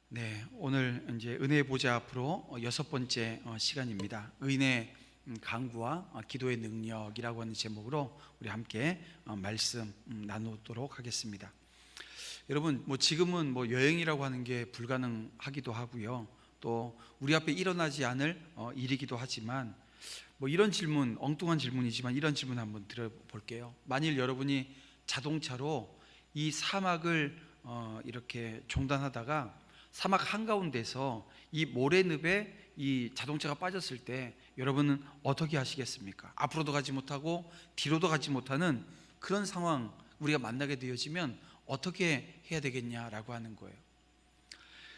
네, 오늘 이제 은혜의 보좌 앞으로 여섯 번째 시간입니다. 의인의 강구와 기도의 능력이라고 하는 제목으로 우리 함께 말씀 나누도록 하겠습니다. 여러분, 지금은 여행이라고 하는 게 불가능하기도 하고요. 또 우리 앞에 일어나지 않을 일이기도 하지만 이런 질문, 엉뚱한 질문이지만 이런 질문 한번 드려볼게요. 만일 여러분이 자동차로 이 사막을 이렇게 종단하다가 사막 한가운데서 이 모래늪에 이 자동차가 빠졌을 때 여러분은 어떻게 하시겠습니까? 앞으로도 가지 못하고 뒤로도 가지 못하는 그런 상황 우리가 만나게 되어지면 어떻게 해야 되겠냐라고 하는 거예요.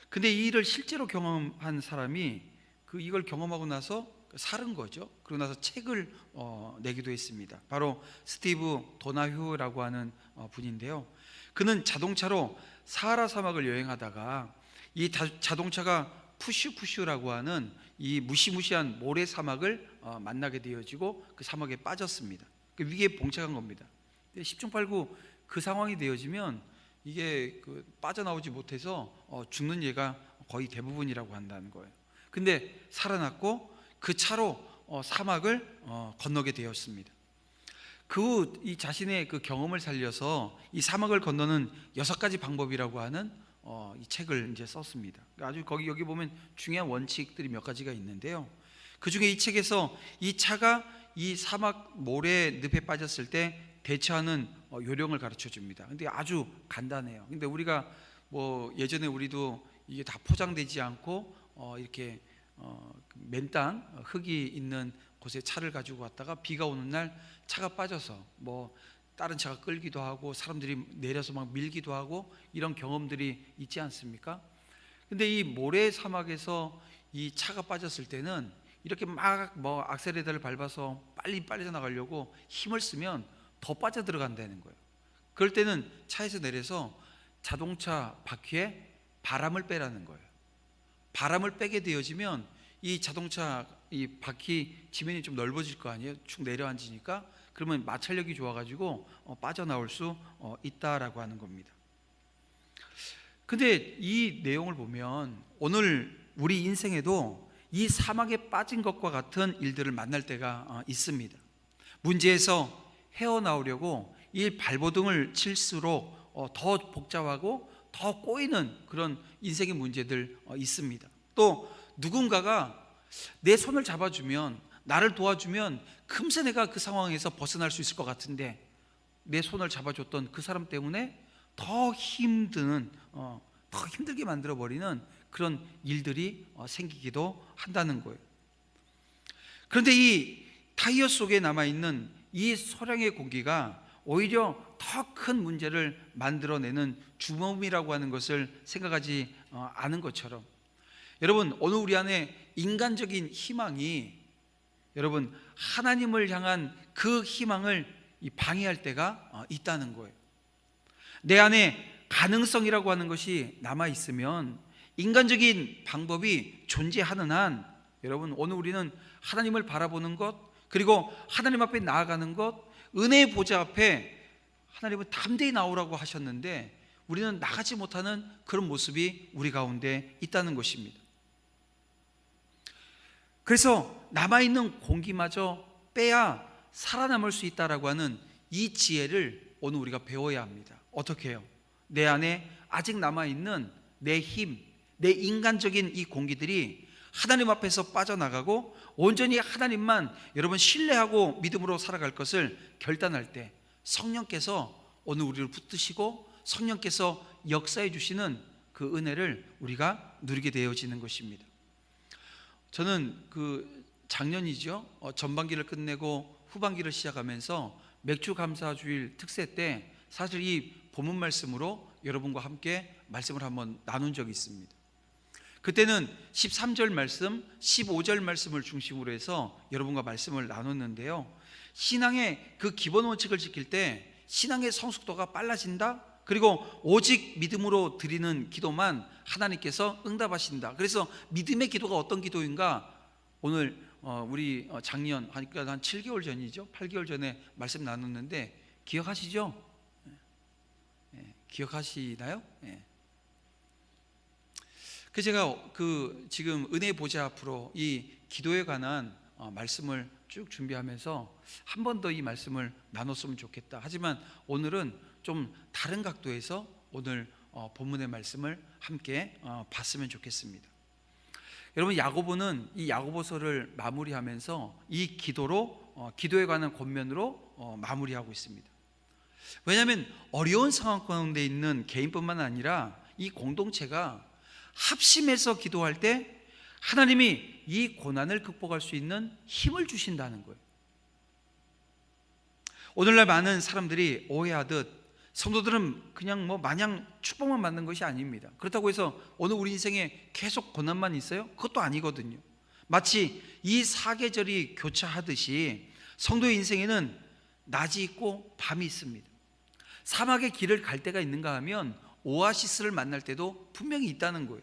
근데 이 일을 실제로 경험한 사람이 이걸 경험하고 나서 살은 거죠. 그러고 나서 책을 내기도 했습니다. 바로 스티브 도나휴라고 하는 분인데요. 그는 자동차로 사하라 사막을 여행하다가 이 자동차가 푸슈푸슈라고 하는 이 무시무시한 모래 사막을 만나게 되어지고 그 사막에 빠졌습니다. 그 위기에 봉착한 겁니다. 10중 8구 그 상황이 되어지면 이게 빠져나오지 못해서 죽는 예가 거의 대부분이라고 한다는 거예요. 근데 살아났고 그 차로 사막을 건너게 되었습니다. 이 자신의 그 경험을 살려서 이 사막을 건너는 6가지 방법이라고 하는 이 책을 이제 썼습니다. 아주 여기 보면 중요한 원칙들이 몇 가지가 있는데요. 그 중에 이 책에서 이 차가 이 사막 모래 늪에 빠졌을 때 대처하는 요령을 가르쳐 줍니다. 근데 아주 간단해요. 근데 우리가 예전에 우리도 이게 다 포장되지 않고 이렇게 맨땅 흙이 있는 곳에 차를 가지고 왔다가 비가 오는 날 차가 빠져서 다른 차가 끌기도 하고 사람들이 내려서 막 밀기도 하고 이런 경험들이 있지 않습니까? 근데 이 모래 사막에서 이 차가 빠졌을 때는 이렇게 막 악셀레다를 밟아서 빨리 빠져나가려고 힘을 쓰면 더 빠져 들어간다는 거예요. 그럴 때는 차에서 내려서 자동차 바퀴에 바람을 빼라는 거예요. 바람을 빼게 되어지면 이 자동차 이 바퀴 지면이 좀 넓어질 거 아니에요. 축 내려앉으니까. 그러면 마찰력이 좋아가지고 빠져나올 수 있다라고 하는 겁니다. 근데 이 내용을 보면 오늘 우리 인생에도 이 사막에 빠진 것과 같은 일들을 만날 때가 있습니다. 문제에서 헤어나오려고 이 발버둥을 칠수록 더 복잡하고 더 꼬이는 그런 인생의 문제들 있습니다. 또 누군가가 내 손을 잡아주면, 나를 도와주면 금세 내가 그 상황에서 벗어날 수 있을 것 같은데 내 손을 잡아줬던 그 사람 때문에 더 힘들게 만들어버리는 그런 일들이 생기기도 한다는 거예요. 그런데 이 타이어 속에 남아있는 이 소량의 공기가 오히려 더 큰 문제를 만들어내는 주범이라고 하는 것을 생각하지 않은 것처럼, 여러분, 오늘 우리 안에 인간적인 희망이 여러분 하나님을 향한 그 희망을 방해할 때가 있다는 거예요. 내 안에 가능성이라고 하는 것이 남아있으면 인간적인 방법이 존재하는 한, 여러분, 오늘 우리는 하나님을 바라보는 것, 그리고 하나님 앞에 나아가는 것, 은혜의 보좌 앞에 하나님은 담대히 나오라고 하셨는데 우리는 나가지 못하는 그런 모습이 우리 가운데 있다는 것입니다. 그래서 남아있는 공기마저 빼야 살아남을 수 있다라고 하는 이 지혜를 오늘 우리가 배워야 합니다. 어떻게 해요? 내 안에 아직 남아있는 내 힘, 내 인간적인 이 공기들이 하나님 앞에서 빠져나가고 온전히 하나님만 여러분 신뢰하고 믿음으로 살아갈 것을 결단할 때 성령께서 오늘 우리를 붙드시고 성령께서 역사해 주시는 그 은혜를 우리가 누리게 되어지는 것입니다. 저는 작년이죠. 전반기를 끝내고 후반기를 시작하면서 맥주 감사 주일 특세 때 사실 이 본문 말씀으로 여러분과 함께 말씀을 한번 나눈 적이 있습니다. 그때는 13절 말씀, 15절 말씀을 중심으로 해서 여러분과 말씀을 나눴는데요. 신앙의 그 기본 원칙을 지킬 때 신앙의 성숙도가 빨라진다. 그리고 오직 믿음으로 드리는 기도만 하나님께서 응답하신다. 그래서 믿음의 기도가 어떤 기도인가? 오늘 우리 작년 하니까 한 7개월 전이죠. 8개월 전에 말씀 나눴는데 기억하시죠? 기억하시나요? 그 제가 지금 은혜 보좌 앞으로 이 기도에 관한 말씀을 쭉 준비하면서 한 번 더 이 말씀을 나눴으면 좋겠다. 하지만 오늘은 좀 다른 각도에서 오늘 본문의 말씀을 함께 봤으면 좋겠습니다. 여러분, 야고보는 이 야고보서를 마무리하면서 이 기도에 관한 권면으로 마무리하고 있습니다. 왜냐하면 어려운 상황 가운데 있는 개인뿐만 아니라 이 공동체가 합심해서 기도할 때 하나님이 이 고난을 극복할 수 있는 힘을 주신다는 거예요. 오늘날 많은 사람들이 오해하듯 성도들은 그냥 마냥 축복만 받는 것이 아닙니다. 그렇다고 해서 오늘 우리 인생에 계속 고난만 있어요? 그것도 아니거든요. 마치 이 사계절이 교차하듯이 성도의 인생에는 낮이 있고 밤이 있습니다. 사막의 길을 갈 때가 있는가 하면 오아시스를 만날 때도 분명히 있다는 거예요.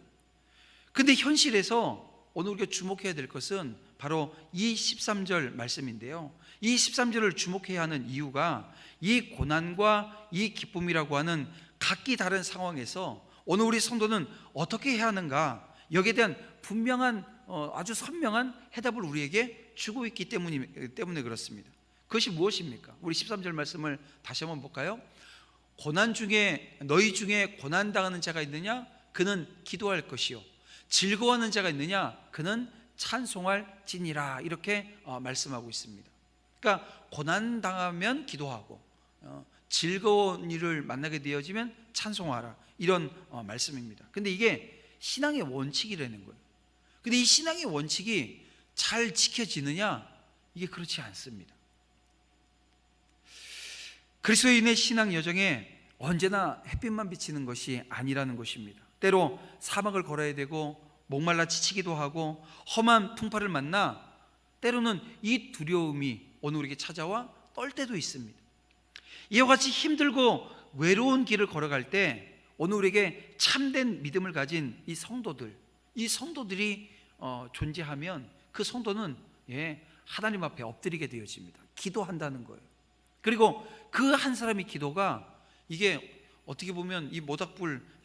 근데 현실에서 오늘 우리가 주목해야 될 것은 바로 이 13절 말씀인데요, 이 13절을 주목해야 하는 이유가 이 고난과 이 기쁨이라고 하는 각기 다른 상황에서 오늘 우리 성도는 어떻게 해야 하는가, 여기에 대한 분명한 아주 선명한 해답을 우리에게 주고 있기 때문에 그렇습니다. 그것이 무엇입니까? 우리 13절 말씀을 다시 한번 볼까요? 너희 중에 고난당하는 자가 있느냐? 그는 기도할 것이요, 즐거워하는 자가 있느냐? 그는 찬송할지니라. 이렇게 말씀하고 있습니다. 그러니까 고난당하면 기도하고 즐거운 일을 만나게 되어지면 찬송하라, 이런 말씀입니다. 근데 이게 신앙의 원칙이라는 거예요. 근데 이 신앙의 원칙이 잘 지켜지느냐? 이게 그렇지 않습니다. 그리스도인의 신앙 여정에 언제나 햇빛만 비치는 것이 아니라는 것입니다. 때로 사막을 걸어야 되고 목말라 지치기도 하고 험한 풍파를 만나 때로는 이 두려움이 오늘 우리에게 찾아와 떨 때도 있습니다. 이와 같이 힘들고 외로운 길을 걸어갈 때 오늘 우리에게 참된 믿음을 가진 이 성도들이 존재하면 그 성도는 하나님 앞에 엎드리게 되어집니다. 기도한다는 거예요. 그리고 그 한 사람의 기도가, 이게 어떻게 보면 이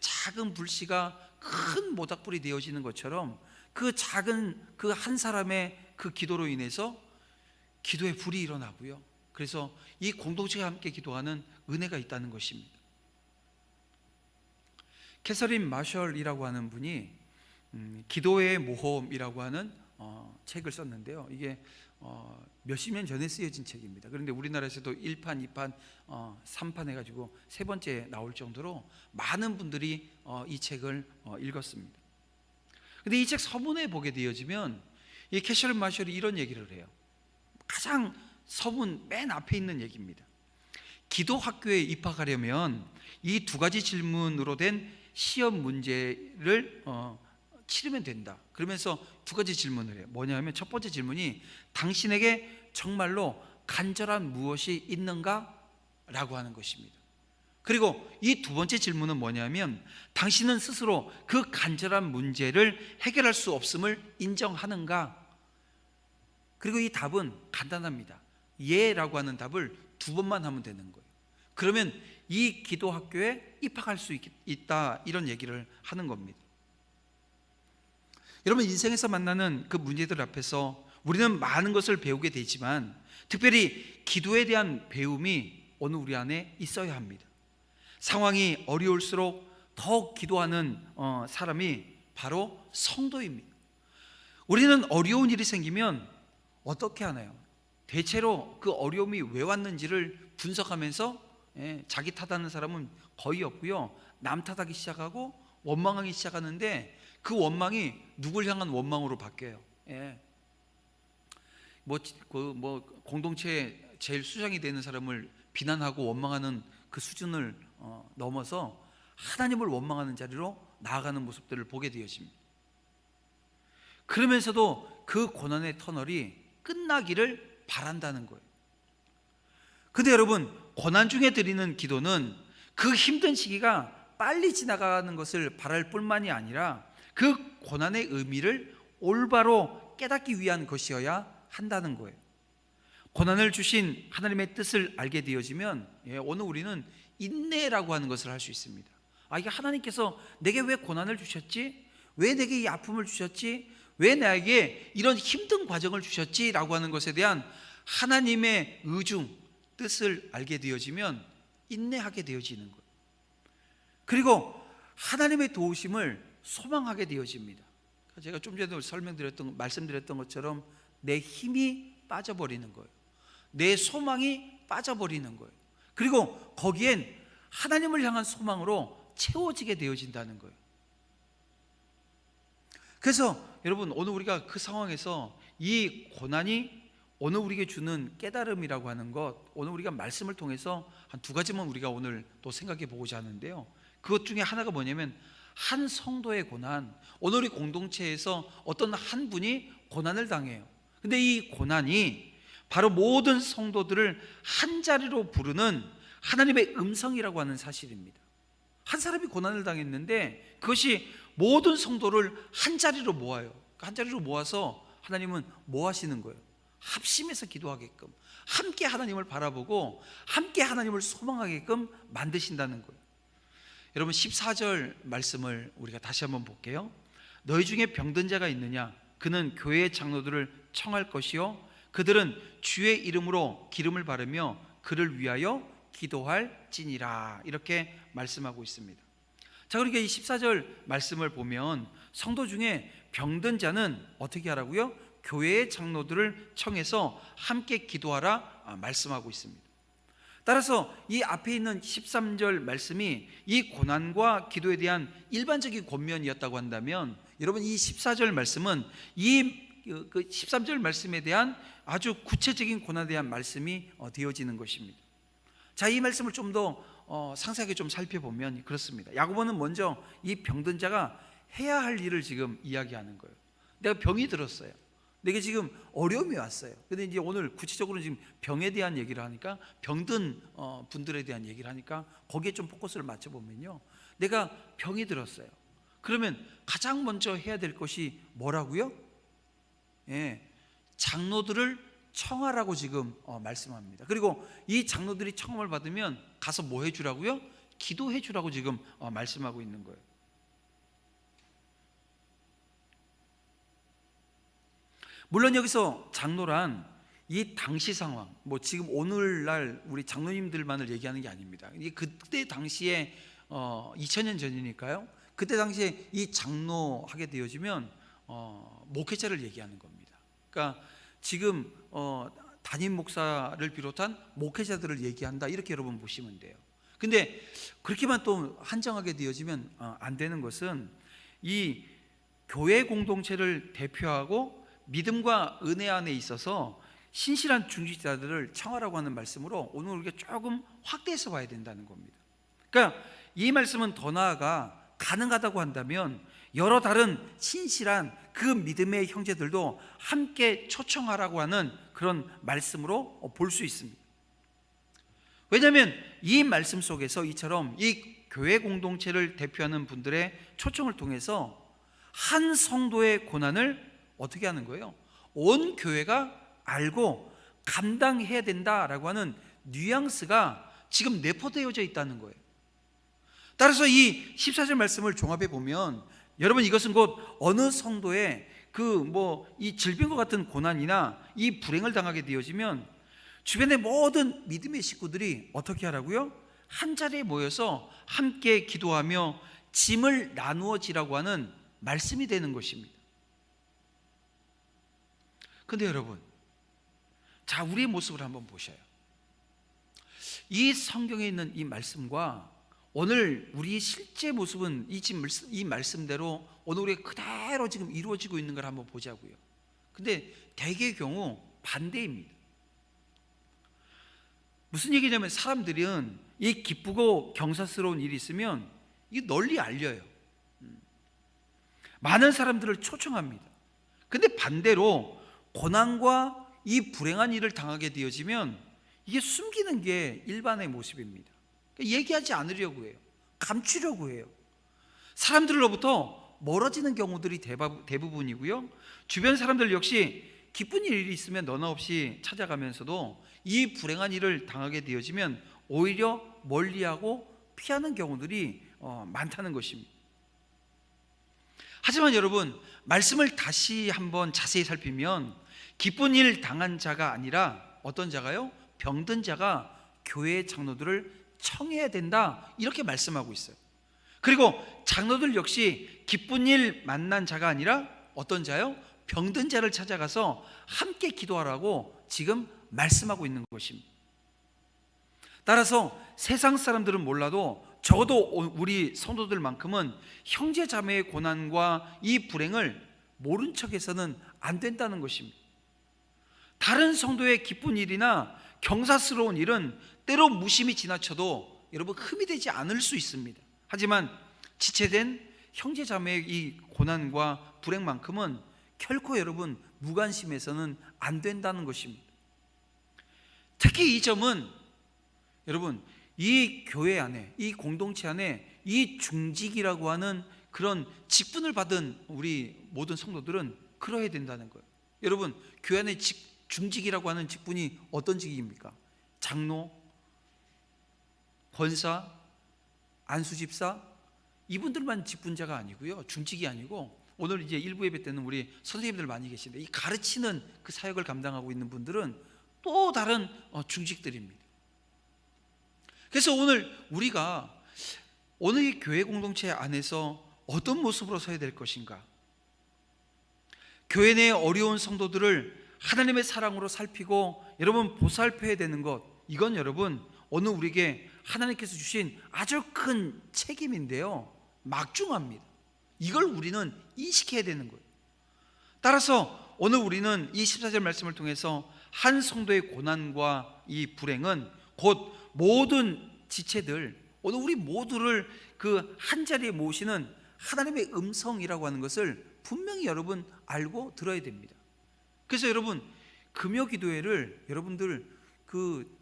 작은 불씨가 큰 모닥불이 되어지는 것처럼 그 작은 그 한 사람의 그 기도로 인해서 기도의 불이 일어나고요, 그래서 이 공동체가 함께 기도하는 은혜가 있다는 것입니다. 캐서린 마셜이라고 하는 분이 기도의 모험이라고 하는 책을 썼는데요, 이게 몇십 년 전에 쓰여진 책입니다. 그런데 우리나라에서도 1판, 2판, 3판 해가지고 세 번째 나올 정도로 많은 분들이 이 책을 읽었습니다. 그런데 이 책 서문에 보게 되어지면 이 캐서린 마셜이 이런 얘기를 해요. 가장 서문 맨 앞에 있는 얘기입니다. 기도 학교에 입학하려면 이 두 가지 질문으로 된 시험 문제를 치르면 된다. 그러면서 두 가지 질문을 해요. 뭐냐면 첫 번째 질문이 당신에게 정말로 간절한 무엇이 있는가? 라고 하는 것입니다. 그리고 이 두 번째 질문은 뭐냐면 당신은 스스로 그 간절한 문제를 해결할 수 없음을 인정하는가? 그리고 이 답은 간단합니다. 예라고 하는 답을 두 번만 하면 되는 거예요. 그러면 이 기도 학교에 입학할 수 있다, 이런 얘기를 하는 겁니다. 여러분, 인생에서 만나는 그 문제들 앞에서 우리는 많은 것을 배우게 되지만 특별히 기도에 대한 배움이 오늘 우리 안에 있어야 합니다. 상황이 어려울수록 더욱 기도하는 사람이 바로 성도입니다. 우리는 어려운 일이 생기면 어떻게 하나요? 대체로 그 어려움이 왜 왔는지를 분석하면서 자기 탓하는 사람은 거의 없고요, 남 탓하기 시작하고 원망하기 시작하는데 그 원망이 누굴 향한 원망으로 바뀌어요. 공동체에 제일 수장이 되는 사람을 비난하고 원망하는 그 수준을 넘어서 하나님을 원망하는 자리로 나아가는 모습들을 보게 되어집니다. 그러면서도 그 고난의 터널이 끝나기를 바란다는 거예요. 근데 여러분, 고난 중에 드리는 기도는 그 힘든 시기가 빨리 지나가는 것을 바랄 뿐만이 아니라 그 고난의 의미를 올바로 깨닫기 위한 것이어야 한다는 거예요. 고난을 주신 하나님의 뜻을 알게 되어지면 오늘 우리는 인내라고 하는 것을 할 수 있습니다. 이게 하나님께서 내게 왜 고난을 주셨지? 왜 내게 이 아픔을 주셨지? 왜 나에게 이런 힘든 과정을 주셨지? 라고 하는 것에 대한 하나님의 의중, 뜻을 알게 되어지면 인내하게 되어지는 거예요. 그리고 하나님의 도우심을 소망하게 되어집니다. 제가 좀 전에 말씀드렸던 것처럼 내 힘이 빠져버리는 거예요. 내 소망이 빠져버리는 거예요. 그리고 거기엔 하나님을 향한 소망으로 채워지게 되어진다는 거예요. 그래서 여러분, 오늘 우리가 그 상황에서 이 고난이 오늘 우리에게 주는 깨달음이라고 하는 것, 오늘 우리가 말씀을 통해서 한 두 가지만 우리가 오늘 또 생각해 보고자 하는데요. 그것 중에 하나가 뭐냐면 한 성도의 고난, 오늘 우리 공동체에서 어떤 한 분이 고난을 당해요. 근데 이 고난이 바로 모든 성도들을 한 자리로 부르는 하나님의 음성이라고 하는 사실입니다. 한 사람이 고난을 당했는데 그것이 모든 성도를 한 자리로 모아요. 한 자리로 모아서 하나님은 뭐 하시는 거예요? 합심해서 기도하게끔, 함께 하나님을 바라보고 함께 하나님을 소망하게끔 만드신다는 거예요. 여러분, 14절 말씀을 우리가 다시 한번 볼게요. 너희 중에 병든 자가 있느냐? 그는 교회의 장로들을 청할 것이요 그들은 주의 이름으로 기름을 바르며 그를 위하여 기도할지니라. 이렇게 말씀하고 있습니다. 자, 그러니까 이 14절 말씀을 보면 성도 중에 병든 자는 어떻게 하라고요? 교회의 장로들을 청해서 함께 기도하라 말씀하고 있습니다. 따라서 이 앞에 있는 13절 말씀이 이 고난과 기도에 대한 일반적인 권면이었다고 한다면, 여러분, 이 14절 말씀은 이 13절 말씀에 대한 아주 구체적인 고난에 대한 말씀이 되어지는 것입니다. 자, 이 말씀을 좀 더 상세하게 좀 살펴보면 그렇습니다. 야고보는 먼저 이 병든 자가 해야 할 일을 지금 이야기하는 거예요. 내가 병이 들었어요. 내게 지금 어려움이 왔어요. 근데 이제 오늘 구체적으로 지금 병에 대한 얘기를 하니까, 병든 분들에 대한 얘기를 하니까 거기에 좀 포커스를 맞춰보면요, 내가 병이 들었어요. 그러면 가장 먼저 해야 될 것이 뭐라고요? 장로들을 청하라고 지금 말씀합니다. 그리고 이 장로들이 청함을 받으면 가서 뭐 해주라고요? 기도해 주라고 지금 말씀하고 있는 거예요. 물론 여기서 장로란 이 당시 상황, 뭐 지금 오늘날 우리 장로님들만을 얘기하는 게 아닙니다. 이 그때 당시에 2000년 전이니까요. 그때 당시에 이 장로 하게 되어지면 목회자를 얘기하는 겁니다. 그러니까 지금 담임 목사를 비롯한 목회자들을 얘기한다, 이렇게 여러분 보시면 돼요. 근데 그렇게만 또 한정하게 되어지면 안 되는 것은 이 교회 공동체를 대표하고 믿음과 은혜 안에 있어서 신실한 중직자들을 청하라고 하는 말씀으로 오늘 우리가 조금 확대해서 봐야 된다는 겁니다. 그러니까 이 말씀은 더 나아가 가능하다고 한다면 여러 다른 신실한 그 믿음의 형제들도 함께 초청하라고 하는 그런 말씀으로 볼 수 있습니다. 왜냐하면 이 말씀 속에서 이처럼 이 교회 공동체를 대표하는 분들의 초청을 통해서 한 성도의 고난을 어떻게 하는 거예요? 온 교회가 알고 감당해야 된다라고 하는 뉘앙스가 지금 내포되어져 있다는 거예요. 따라서 이 14절 말씀을 종합해 보면, 여러분, 이것은 곧 어느 성도의 이 질병과 같은 고난이나 이 불행을 당하게 되어지면 주변의 모든 믿음의 식구들이 어떻게 하라고요? 한 자리에 모여서 함께 기도하며 짐을 나누어지라고 하는 말씀이 되는 것입니다. 근데 여러분, 자, 우리의 모습을 한번 보셔요. 이 성경에 있는 이 말씀과 오늘 우리의 실제 모습은 이 말씀대로 오늘 우리가 그대로 지금 이루어지고 있는 걸 한번 보자고요. 근데 대개의 경우 반대입니다. 무슨 얘기냐면, 사람들은 이 기쁘고 경사스러운 일이 있으면 이게 널리 알려요. 많은 사람들을 초청합니다. 근데 반대로 고난과 이 불행한 일을 당하게 되어지면 이게 숨기는 게 일반의 모습입니다. 그러니까 얘기하지 않으려고 해요. 감추려고 해요. 사람들로부터 멀어지는 경우들이 대부분이고요. 주변 사람들 역시 기쁜 일이 있으면 너나 없이 찾아가면서도 이 불행한 일을 당하게 되어지면 오히려 멀리하고 피하는 경우들이 많다는 것입니다. 하지만 여러분, 말씀을 다시 한번 자세히 살피면 기쁜 일 당한 자가 아니라 어떤 자가요? 병든 자가 교회 장로들을 청해야 된다, 이렇게 말씀하고 있어요. 그리고 장로들 역시 기쁜 일 만난 자가 아니라 어떤 자요? 병든 자를 찾아가서 함께 기도하라고 지금 말씀하고 있는 것입니다. 따라서 세상 사람들은 몰라도 적어도 우리 성도들만큼은 형제 자매의 고난과 이 불행을 모른 척해서는 안 된다는 것입니다. 다른 성도의 기쁜 일이나 경사스러운 일은 때로 무심히 지나쳐도 여러분 흠이 되지 않을 수 있습니다. 하지만 지체된 형제 자매의 이 고난과 불행만큼은 결코 여러분 무관심해서는 안 된다는 것입니다. 특히 이 점은 여러분, 이 교회 안에, 이 공동체 안에 이 중직이라고 하는 그런 직분을 받은 우리 모든 성도들은 그러해야 된다는 거예요. 여러분, 교회 안에 중직이라고 하는 직분이 어떤 직입니까? 장로, 권사, 안수집사, 이분들만 직분자가 아니고요, 중직이 아니고, 오늘 이제 일부 예배 때는 우리 선생님들 많이 계신데 이 가르치는 그 사역을 감당하고 있는 분들은 또 다른 중직들입니다. 그래서 오늘 우리가 오늘 이 교회 공동체 안에서 어떤 모습으로 서야 될 것인가? 교회 내 어려운 성도들을 하나님의 사랑으로 살피고 여러분 보살펴야 되는 것, 이건 여러분 오늘 우리에게 하나님께서 주신 아주 큰 책임인데요, 막중합니다. 이걸 우리는 인식해야 되는 거예요. 따라서 오늘 우리는 이 14절 말씀을 통해서 한 성도의 고난과 이 불행은 곧 모든 지체들, 오늘 우리 모두를 그 한자리에 모시는 하나님의 음성이라고 하는 것을 분명히 여러분 알고 들어야 됩니다. 그래서 여러분 금요 기도회를 여러분들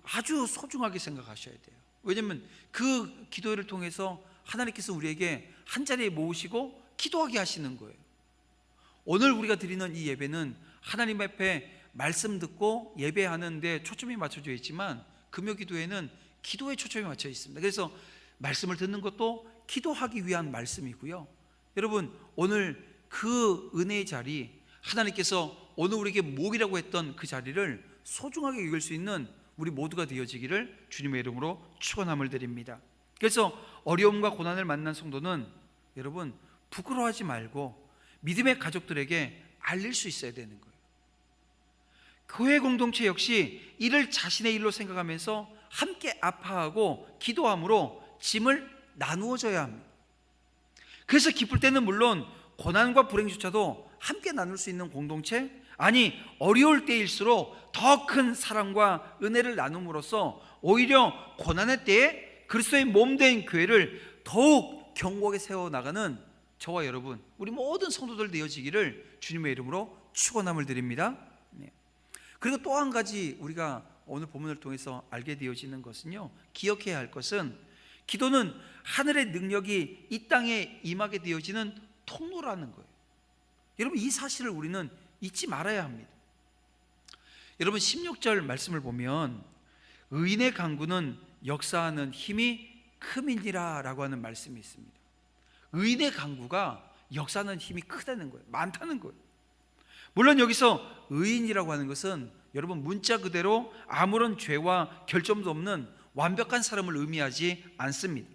아주 소중하게 생각하셔야 돼요. 왜냐하면 그 기도회를 통해서 하나님께서 우리에게 한자리에 모으시고 기도하게 하시는 거예요. 오늘 우리가 드리는 이 예배는 하나님 앞에 말씀 듣고 예배하는 데 초점이 맞춰져 있지만 금요 기도회는 기도에 초점이 맞춰 있습니다. 그래서 말씀을 듣는 것도 기도하기 위한 말씀이고요. 여러분 오늘 그 은혜의 자리, 하나님께서 오늘 우리에게 모이라고 했던 그 자리를 소중하게 여길 수 있는 우리 모두가 되어지기를 주님의 이름으로 축원함을 드립니다. 그래서 어려움과 고난을 만난 성도는 여러분 부끄러워하지 말고 믿음의 가족들에게 알릴 수 있어야 되는 거예요. 교회 공동체 역시 이를 자신의 일로 생각하면서 함께 아파하고 기도함으로 짐을 나누어져야 합니다. 그래서 기쁠 때는 물론 고난과 불행조차도 함께 나눌 수 있는 공동체, 아니 어려울 때일수록 더 큰 사랑과 은혜를 나눔으로써 오히려 고난의 때에 그리스도의 몸된 교회를 더욱 견고하게 세워나가는 저와 여러분, 우리 모든 성도들 되어지기를 주님의 이름으로 축원함을 드립니다. 그리고 또 한 가지 우리가 오늘 본문을 통해서 알게 되어지는 것은요, 기억해야 할 것은 기도는 하늘의 능력이 이 땅에 임하게 되어지는 통로라는 거예요. 여러분 이 사실을 우리는 잊지 말아야 합니다. 여러분 16절 말씀을 보면 의인의 강구는 역사하는 힘이 큼이니라 라고 하는 말씀이 있습니다. 의인의 강구가 역사하는 힘이 크다는 거예요. 많다는 거예요. 물론 여기서 의인이라고 하는 것은 여러분 문자 그대로 아무런 죄와 결점도 없는 완벽한 사람을 의미하지 않습니다.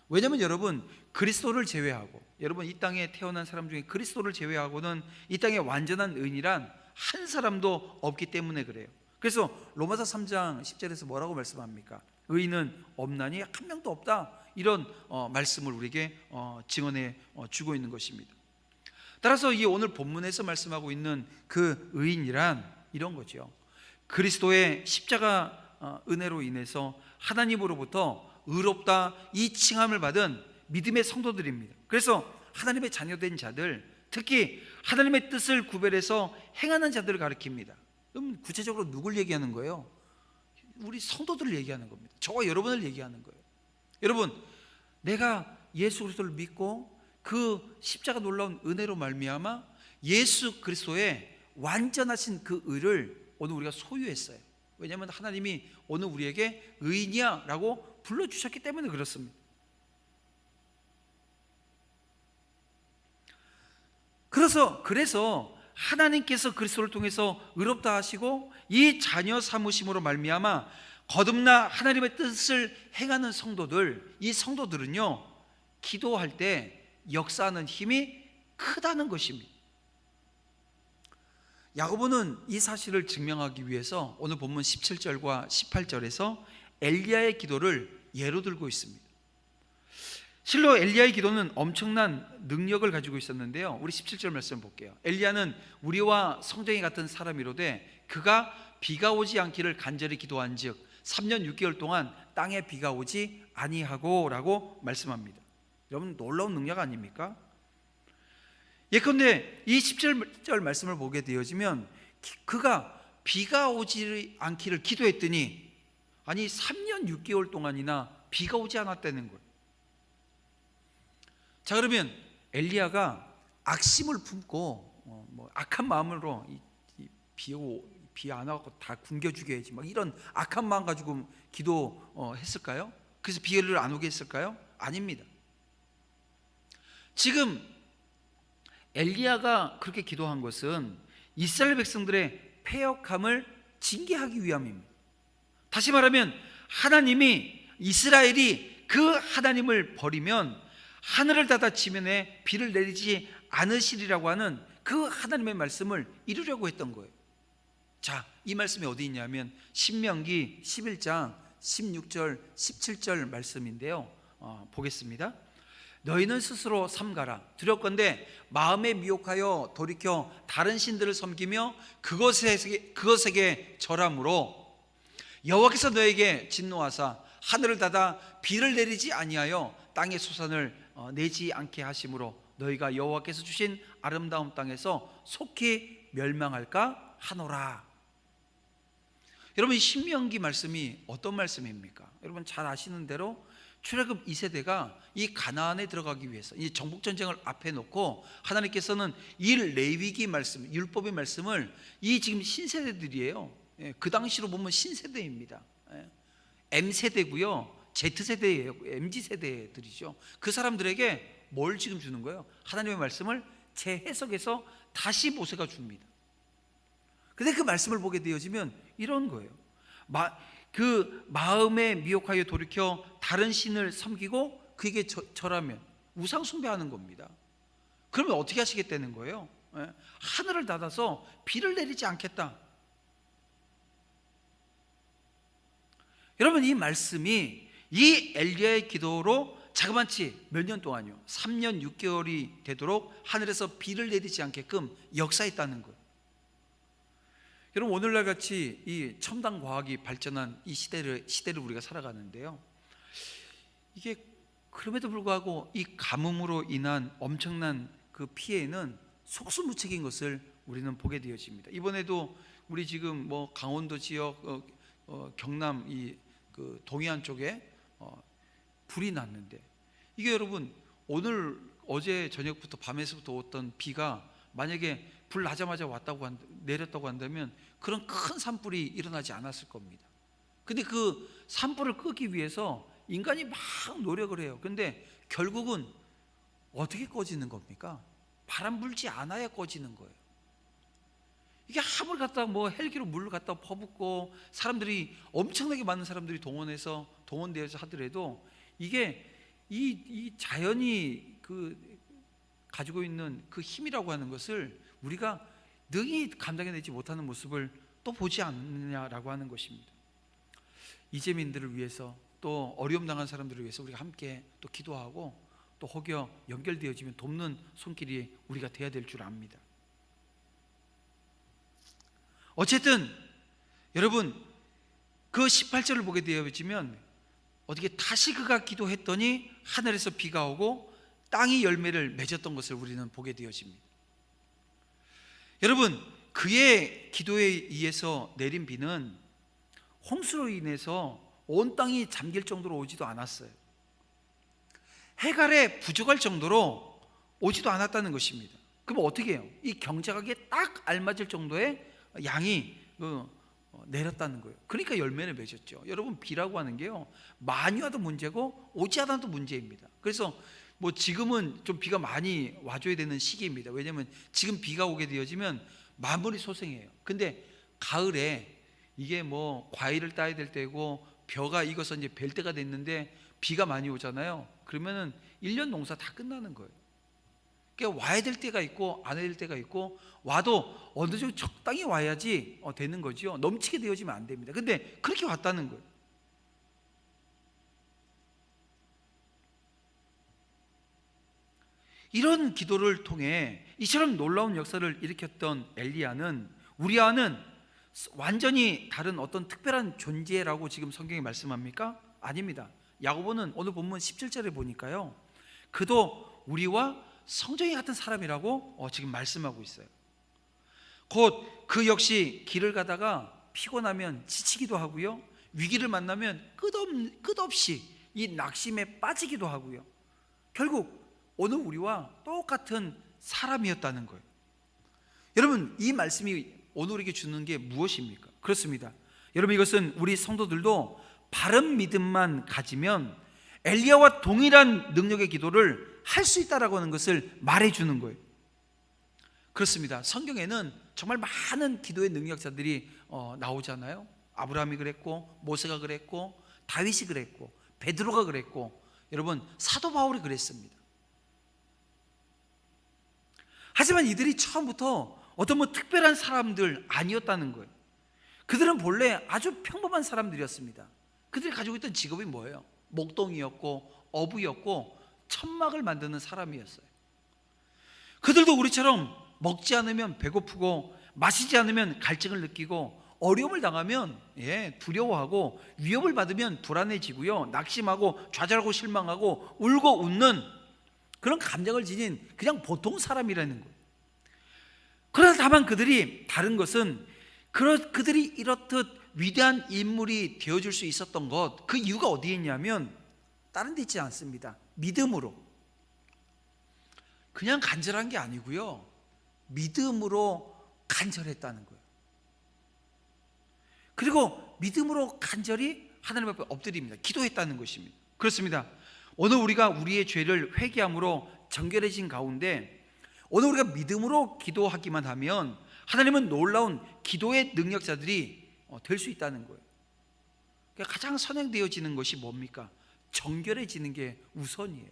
왜냐하면 여러분 그리스도를 제외하고, 여러분 이 땅에 태어난 사람 중에 그리스도를 제외하고는 이 땅에 완전한 의인이란 한 사람도 없기 때문에 그래요. 그래서 로마서 3장 10절에서 뭐라고 말씀합니까? 의인은 없나니 한 명도 없다, 이런 말씀을 우리에게 증언해 주고 있는 것입니다. 따라서 이 오늘 본문에서 말씀하고 있는 그 의인이란 이런 거죠. 그리스도의 십자가 은혜로 인해서 하나님으로부터 의롭다 이 칭함을 받은 믿음의 성도들입니다. 그래서 하나님의 자녀된 자들, 특히 하나님의 뜻을 구별해서 행하는 자들을 가리킵니다. 그럼 구체적으로 누굴 얘기하는 거예요? 우리 성도들을 얘기하는 겁니다. 저와 여러분을 얘기하는 거예요. 여러분, 내가 예수 그리스도를 믿고 그 십자가 놀라운 은혜로 말미암아 예수 그리스도의 완전하신 그 의를 오늘 우리가 소유했어요. 왜냐하면 하나님이 오늘 우리에게 의인이야 라고 불러주셨기 때문에 그렇습니다. 그래서 하나님께서 그리스도를 통해서 의롭다 하시고 이 자녀 삼으심으로 말미암아 거듭나 하나님의 뜻을 행하는 성도들, 이 성도들은요 기도할 때 역사하는 힘이 크다는 것입니다. 야고보는 이 사실을 증명하기 위해서 오늘 본문 17절과 18절에서 엘리야의 기도를 예로 들고 있습니다. 실로 엘리야의 기도는 엄청난 능력을 가지고 있었는데요, 우리 17절 말씀 볼게요. 엘리야는 우리와 성정이 같은 사람이로되 그가 비가 오지 않기를 간절히 기도한 즉 3년 6개월 동안 땅에 비가 오지 아니하고 라고 말씀합니다. 여러분 놀라운 능력 아닙니까? 예컨대 이 17절 말씀을 보게 되어지면 그가 비가 오지 않기를 기도했더니 아니 3년 6개월 동안이나 비가 오지 않았다는 거예요. 자, 그러면 엘리야가 악심을 품고 악한 마음으로 비 안 와서 다 굶겨 죽여야지 막 이런 악한 마음 가지고 기도했을까요? 그래서 비를 안 오게 했을까요? 아닙니다. 지금 엘리야가 그렇게 기도한 것은 이스라엘 백성들의 패역함을 징계하기 위함입니다. 다시 말하면 하나님이 이스라엘이 그 하나님을 버리면 하늘을 닫아 지면에 비를 내리지 않으시리라고 하는 그 하나님의 말씀을 이루려고 했던 거예요. 자, 이 말씀이 어디 있냐면 신명기 11장 16절 17절 말씀인데요, 보겠습니다. 너희는 스스로 삼가라. 두렵건대 마음에 미혹하여 돌이켜 다른 신들을 섬기며 그것에게 절함으로 여호와께서 너에게 진노하사 하늘을 닫아 비를 내리지 아니하여 땅의 소산을 내지 않게 하심으로 너희가 여호와께서 주신 아름다운 땅에서 속히 멸망할까 하노라. 여러분, 이 신명기 말씀이 어떤 말씀입니까? 여러분 잘 아시는 대로 출애굽 2세대가 이 가나안에 들어가기 위해서 이 정복 전쟁을 앞에 놓고 하나님께서는 이 레위기 말씀, 율법의 말씀을 이 지금 신세대들이에요. 그 당시로 보면 신세대입니다. M세대고요, Z세대예요. MZ세대들이죠. 그 사람들에게 뭘 지금 주는 거예요? 하나님의 말씀을 재해석해서 다시 모세가 줍니다. 근데 그 말씀을 보게 되어지면 이런 거예요. 그 마음에 미혹하여 돌이켜 다른 신을 섬기고 그에게 절하면 우상 숭배하는 겁니다. 그러면 어떻게 하시겠다는 거예요? 하늘을 닫아서 비를 내리지 않겠다. 여러분, 이 말씀이 이 엘리야의 기도로 자그마치 몇 년 동안요, 3년 6개월이 되도록 하늘에서 비를 내리지 않게끔 역사했다는 거예요. 여러분, 오늘날 같이 이 첨단 과학이 발전한 이 시대를 우리가 살아가는데요, 이게 그럼에도 불구하고 이 가뭄으로 인한 엄청난 그 피해는 속수무책인 것을 우리는 보게 되어집니다. 이번에도 우리 지금 강원도 지역, 경남 그 동해안 쪽에 불이 났는데, 이게 여러분 어제 저녁부터 밤에서부터 왔던 비가 만약에 불 나자마자 내렸다고 한다면 그런 큰 산불이 일어나지 않았을 겁니다. 근데 그 산불을 끄기 위해서 인간이 막 노력을 해요. 근데 결국은 어떻게 꺼지는 겁니까? 바람 불지 않아야 꺼지는 거예요. 이게 아무리 헬기로 물을 갖다 퍼붓고 사람들이 엄청나게 많은 사람들이 동원되어서 하더라도 이게 이 자연이 가지고 있는 그 힘이라고 하는 것을 우리가 능히 감당해내지 못하는 모습을 또 보지 않느냐라고 하는 것입니다. 이재민들을 위해서, 또 어려움 당한 사람들을 위해서 우리가 함께 또 기도하고 또 혹여 연결되어지면 돕는 손길이 우리가 돼야 될 줄 압니다. 어쨌든 여러분, 그 18절을 보게 되어지면 어떻게 다시 그가 기도했더니 하늘에서 비가 오고 땅이 열매를 맺었던 것을 우리는 보게 되어집니다. 여러분, 그의 기도에 의해서 내린 비는 홍수로 인해서 온 땅이 잠길 정도로 오지도 않았어요. 해갈에 부족할 정도로 오지도 않았다는 것입니다. 그럼 어떻게 해요? 이 경작하기에 딱 알맞을 정도의 양이 내렸다는 거예요. 그러니까 열매를 맺었죠. 여러분, 비라고 하는 게요, 많이 와도 문제고 오지 않아도 문제입니다. 그래서 뭐 지금은 좀 비가 많이 와줘야 되는 시기입니다. 왜냐하면 지금 비가 오게 되어지면 만물이 소생해요. 근데 가을에 이게 뭐 과일을 따야 될 때고 벼가 익어서 이제 벨 때가 됐는데 비가 많이 오잖아요. 그러면은 1년 농사 다 끝나는 거예요. 그러니까 와야 될 때가 있고 안 와야 될 때가 있고, 와도 어느 정도 적당히 와야지 되는 거죠. 넘치게 되어지면 안 됩니다. 근데 그렇게 왔다는 거예요. 이런 기도를 통해 이처럼 놀라운 역사를 일으켰던 엘리야는, 우리와는 완전히 다른 어떤 특별한 존재라고 지금 성경이 말씀합니까? 아닙니다. 야고보는 오늘 본문 17절에 보니까요, 그도 우리와 성정이 같은 사람이라고 지금 말씀하고 있어요. 곧 그 역시 길을 가다가 피곤하면 지치기도 하고요, 위기를 만나면 끝없이 이 낙심에 빠지기도 하고요, 결국 오늘 우리와 똑같은 사람이었다는 거예요. 여러분, 이 말씀이 오늘 우리에게 주는 게 무엇입니까? 그렇습니다. 여러분, 이것은 우리 성도들도 바른 믿음만 가지면 엘리야와 동일한 능력의 기도를 할 수 있다라고 하는 것을 말해주는 거예요. 그렇습니다. 성경에는 정말 많은 기도의 능력자들이 나오잖아요. 아브라함이 그랬고, 모세가 그랬고, 다윗이 그랬고, 베드로가 그랬고, 여러분 사도 바울이 그랬습니다. 하지만 이들이 처음부터 어떤 뭐 특별한 사람들 아니었다는 거예요. 그들은 본래 아주 평범한 사람들이었습니다. 그들이 가지고 있던 직업이 뭐예요? 목동이었고 어부였고 천막을 만드는 사람이었어요. 그들도 우리처럼 먹지 않으면 배고프고 마시지 않으면 갈증을 느끼고 어려움을 당하면 두려워하고 위협을 받으면 불안해지고요, 낙심하고 좌절하고 실망하고 울고 웃는 그런 감정을 지닌 그냥 보통 사람이라는 거예요. 그러나 다만 그들이 다른 것은, 그들이 이렇듯 위대한 인물이 되어줄 수 있었던 것, 그 이유가 어디에 있냐면 다른 데 있지 않습니다. 믿음으로. 그냥 간절한 게 아니고요, 믿음으로 간절했다는 거예요. 그리고 믿음으로 간절히 하나님 앞에 엎드립니다. 기도했다는 것입니다. 그렇습니다. 오늘 우리가 우리의 죄를 회개함으로 정결해진 가운데, 오늘 우리가 믿음으로 기도하기만 하면 하나님은 놀라운 기도의 능력자들이 될 수 있다는 거예요. 그러니까 가장 선행되어지는 것이 뭡니까? 정결해지는 게 우선이에요.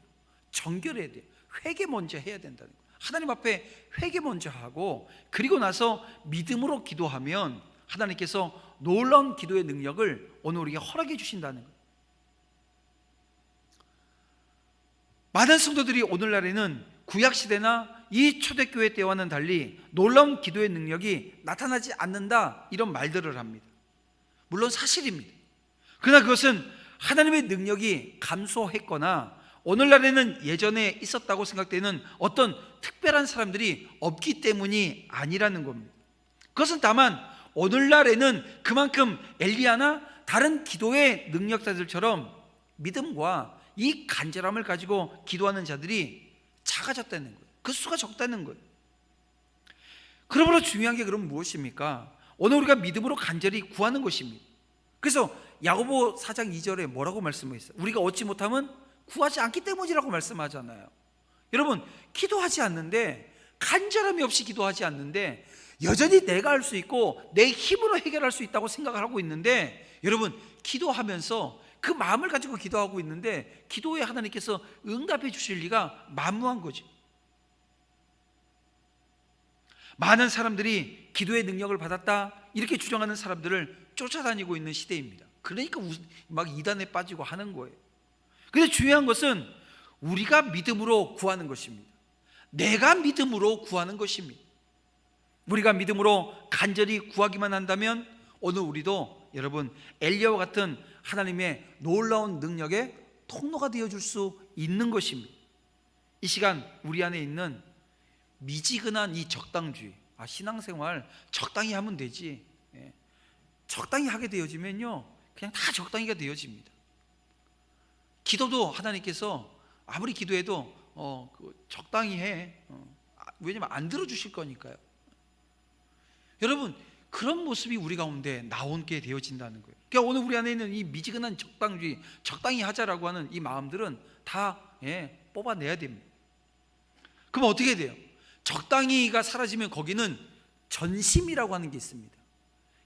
정결해야 돼요. 회개 먼저 해야 된다는 거예요. 하나님 앞에 회개 먼저 하고, 그리고 나서 믿음으로 기도하면 하나님께서 놀라운 기도의 능력을 오늘 우리에게 허락해 주신다는 거예요. 많은 성도들이 오늘날에는 구약시대나 이 초대교회 때와는 달리 놀라운 기도의 능력이 나타나지 않는다, 이런 말들을 합니다. 물론 사실입니다. 그러나 그것은 하나님의 능력이 감소했거나 오늘날에는 예전에 있었다고 생각되는 어떤 특별한 사람들이 없기 때문이 아니라는 겁니다. 그것은 다만 오늘날에는 그만큼 엘리야나 다른 기도의 능력자들처럼 믿음과 이 간절함을 가지고 기도하는 자들이 작아졌다는 거예요. 그 수가 적다는 거예요. 그러므로 중요한 게 그럼 무엇입니까? 오늘 우리가 믿음으로 간절히 구하는 것입니다. 그래서 야고보 4장 2절에 뭐라고 말씀했어요? 우리가 얻지 못하면 구하지 않기 때문이라고 말씀하잖아요. 여러분, 기도하지 않는데, 간절함이 없이 기도하지 않는데 여전히 내가 할 수 있고 내 힘으로 해결할 수 있다고 생각을 하고 있는데, 여러분 기도하면서 그 마음을 가지고 기도하고 있는데 기도에 하나님께서 응답해 주실 리가 만무한 거죠. 많은 사람들이 기도의 능력을 받았다 이렇게 주장하는 사람들을 쫓아다니고 있는 시대입니다. 그러니까 막 이단에 빠지고 하는 거예요. 근데 중요한 것은 우리가 믿음으로 구하는 것입니다. 내가 믿음으로 구하는 것입니다. 우리가 믿음으로 간절히 구하기만 한다면 오늘 우리도 여러분 엘리야와 같은 하나님의 놀라운 능력의 통로가 되어줄 수 있는 것입니다. 이 시간 우리 안에 있는 미지근한 이 적당주의, 신앙생활 적당히 하면 되지, 적당히 하게 되어지면요 그냥 다 적당히가 되어집니다. 기도도 하나님께서 아무리 기도해도 적당히 해. 왜냐면 안 들어주실 거니까요. 여러분 그런 모습이 우리 가운데 나오게 되어진다는 거예요. 그러니까 오늘 우리 안에 있는 이 미지근한 적당주의, 적당히 하자라고 하는 이 마음들은 다 뽑아내야 됩니다. 그럼 어떻게 돼요? 적당히가 사라지면 거기는 전심이라고 하는 게 있습니다.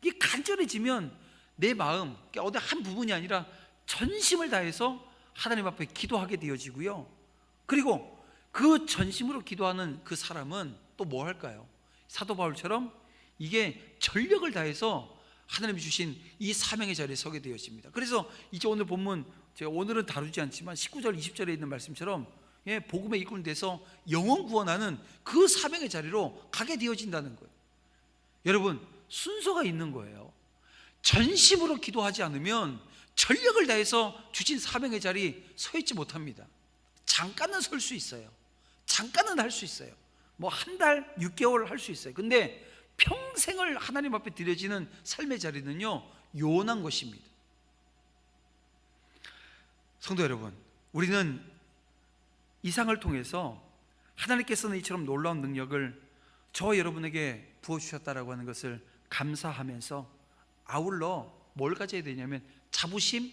이게 간절해지면 내 마음, 그러니까 어디 한 부분이 아니라 전심을 다해서 하나님 앞에 기도하게 되어지고요. 그리고 그 전심으로 기도하는 그 사람은 또 뭐 할까요? 사도 바울처럼 이게 전력을 다해서 하나님이 주신 이 사명의 자리에 서게 되어집니다. 그래서 이제 오늘 본문, 제가 오늘은 다루지 않지만 19절 20절에 있는 말씀처럼 복음에 이끌돼서 영혼 구원하는 그 사명의 자리로 가게 되어진다는 거예요. 여러분, 순서가 있는 거예요. 전심으로 기도하지 않으면 전력을 다해서 주신 사명의 자리 서 있지 못합니다. 잠깐은 설 수 있어요. 잠깐은 할 수 있어요. 뭐 한 달, 6개월 할 수 있어요. 근데 평생을 하나님 앞에 드려지는 삶의 자리는요, 요원한 것입니다. 성도 여러분, 우리는 이상을 통해서 하나님께서는 이처럼 놀라운 능력을 저와 여러분에게 부어주셨다라고 하는 것을 감사하면서 아울러 뭘 가져야 되냐면 자부심,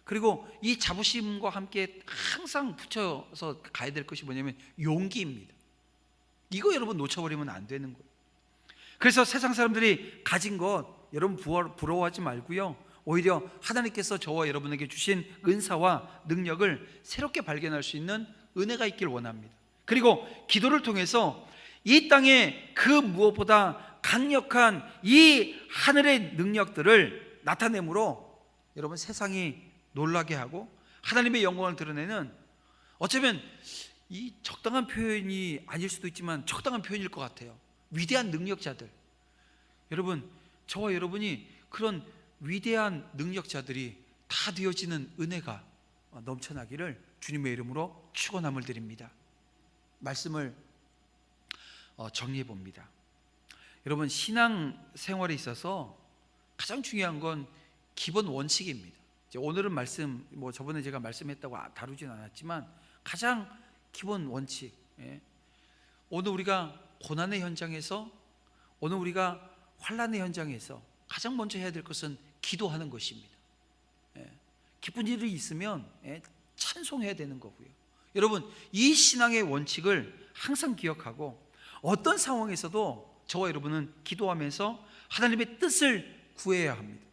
그리고 이 자부심과 함께 항상 붙여서 가야 될 것이 뭐냐면 용기입니다. 이거 여러분 놓쳐버리면 안 되는 거예요. 그래서 세상 사람들이 가진 것 여러분 부러워하지 말고요, 오히려 하나님께서 저와 여러분에게 주신 은사와 능력을 새롭게 발견할 수 있는 은혜가 있길 원합니다. 그리고 기도를 통해서 이 땅에 그 무엇보다 강력한 이 하늘의 능력들을 나타내므로 여러분 세상이 놀라게 하고 하나님의 영광을 드러내는, 어쩌면 이 적당한 표현이 아닐 수도 있지만 적당한 표현일 것 같아요. 위대한 능력자들, 여러분 저와 여러분이 그런 위대한 능력자들이 다 되어지는 은혜가 넘쳐나기를 주님의 이름으로 축원함을 드립니다. 말씀을 정리해 봅니다. 여러분, 신앙 생활에 있어서 가장 중요한 건 기본 원칙입니다. 오늘은 말씀, 저번에 제가 말씀했다고 다루진 않았지만 가장 기본 원칙, 오늘 우리가 고난의 현장에서, 오늘 우리가 환난의 현장에서 가장 먼저 해야 될 것은 기도하는 것입니다. 기쁜 일이 있으면 찬송해야 되는 거고요. 여러분, 이 신앙의 원칙을 항상 기억하고 어떤 상황에서도 저와 여러분은 기도하면서 하나님의 뜻을 구해야 합니다.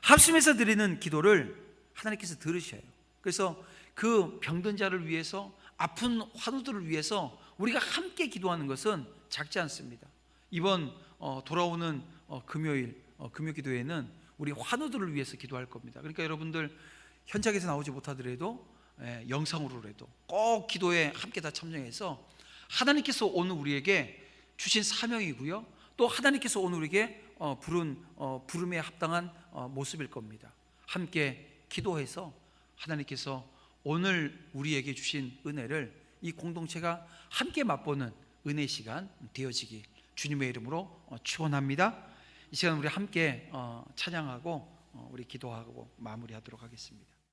합심해서 드리는 기도를 하나님께서 들으셔요. 그래서 그 병든 자를 위해서, 아픈 환우들을 위해서 우리가 함께 기도하는 것은 작지 않습니다. 이번 돌아오는 금요일 금요기도회는 우리 환우들을 위해서 기도할 겁니다. 그러니까 여러분들 현장에서 나오지 못하더라도 영상으로라도 꼭 기도에 함께 다 참여해서 하나님께서 오늘 우리에게 주신 사명이고요, 또 하나님께서 오늘 우리에게 부른 부름에 합당한 모습일 겁니다. 함께 기도해서 하나님께서 오늘 우리에게 주신 은혜를 이 공동체가 함께 맛보는 은혜 시간 되어지기 주님의 이름으로 축원합니다. 이 시간 우리 함께 찬양하고 우리 기도하고 마무리하도록 하겠습니다.